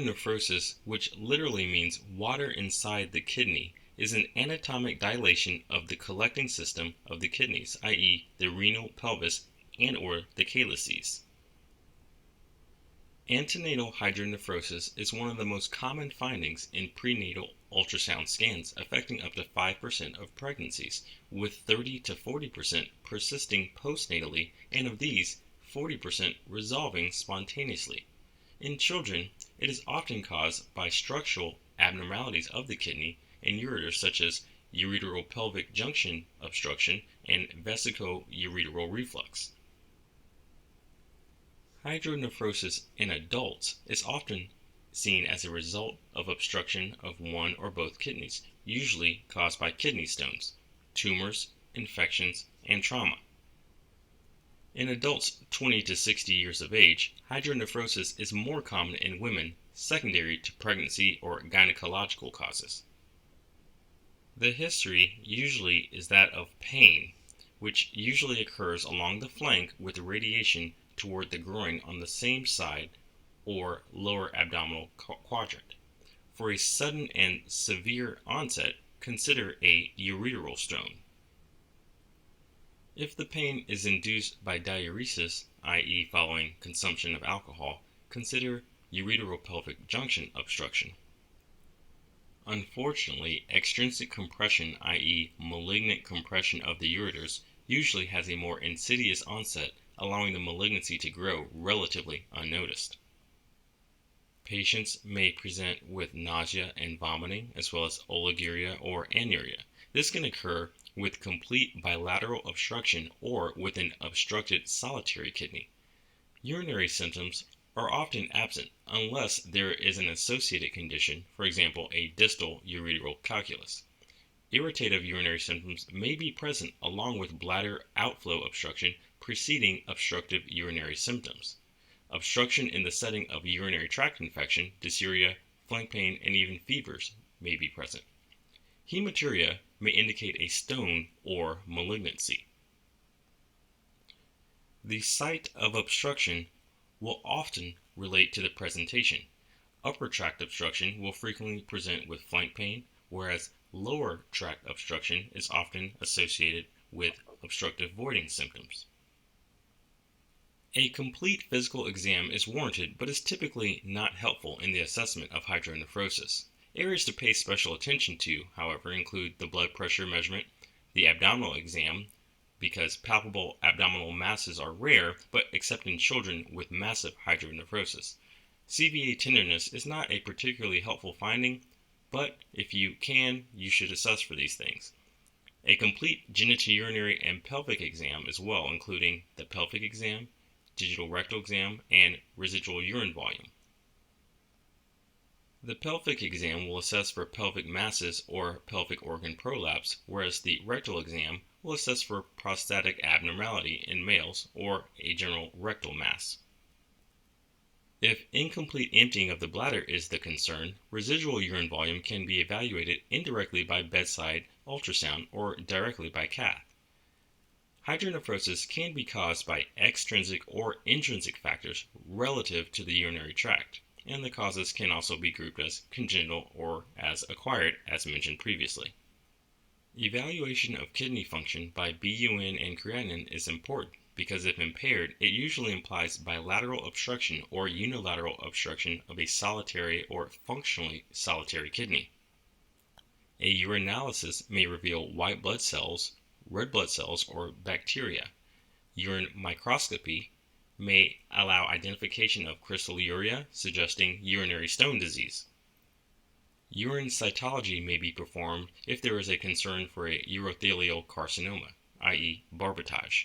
Hydronephrosis, which literally means water inside the kidney, is an anatomic dilation of the collecting system of the kidneys, i.e. the renal pelvis and/or the calyces. Antenatal hydronephrosis is one of the most common findings in prenatal ultrasound scans, affecting up to 5% of pregnancies, with 30 to 40% persisting postnatally, and of these, 40% resolving spontaneously. In children, it is often caused by structural abnormalities of the kidney and ureters, such as ureteropelvic junction obstruction and vesicoureteral reflux. Hydronephrosis in adults is often seen as a result of obstruction of one or both kidneys, usually caused by kidney stones, tumors, infections, and trauma. In adults 20 to 60 years of age, hydronephrosis is more common in women, secondary to pregnancy or gynecological causes. The history usually is that of pain, which usually occurs along the flank with radiation toward the groin on the same side or lower abdominal quadrant. For a sudden and severe onset, consider a ureteral stone. If the pain is induced by diuresis, i.e. following consumption of alcohol, consider ureteropelvic junction obstruction. Unfortunately, extrinsic compression, i.e. malignant compression of the ureters, usually has a more insidious onset, allowing the malignancy to grow relatively unnoticed. Patients may present with nausea and vomiting, as well as oliguria or anuria. This can occur with complete bilateral obstruction or with an obstructed solitary kidney. Urinary symptoms are often absent unless there is an associated condition, for example, a distal ureteral calculus. Irritative urinary symptoms may be present along with bladder outflow obstruction preceding obstructive urinary symptoms. Obstruction in the setting of urinary tract infection, dysuria, flank pain, and even fevers may be present. Hematuria may indicate a stone or malignancy. The site of obstruction will often relate to the presentation. Upper tract obstruction will frequently present with flank pain, whereas lower tract obstruction is often associated with obstructive voiding symptoms. A complete physical exam is warranted, but is typically not helpful in the assessment of hydronephrosis. Areas to pay special attention to, however, include the blood pressure measurement, the abdominal exam, because palpable abdominal masses are rare, but except in children with massive hydronephrosis. CVA tenderness is not a particularly helpful finding, but if you can, you should assess for these things. A complete genitourinary and pelvic exam as well, including the pelvic exam, digital rectal exam, and residual urine volume. The pelvic exam will assess for pelvic masses or pelvic organ prolapse, whereas the rectal exam will assess for prostatic abnormality in males or a general rectal mass. If incomplete emptying of the bladder is the concern, residual urine volume can be evaluated indirectly by bedside ultrasound or directly by cath. Hydronephrosis can be caused by extrinsic or intrinsic factors relative to the urinary tract, and the causes can also be grouped as congenital or as acquired, as mentioned previously. Evaluation of kidney function by BUN and creatinine is important because if impaired, it usually implies bilateral obstruction or unilateral obstruction of a solitary or functionally solitary kidney. A urinalysis may reveal white blood cells, red blood cells, or bacteria. Urine microscopy may allow identification of crystalluria, suggesting urinary stone disease. Urine cytology may be performed if there is a concern for a urothelial carcinoma, i.e. barbotage.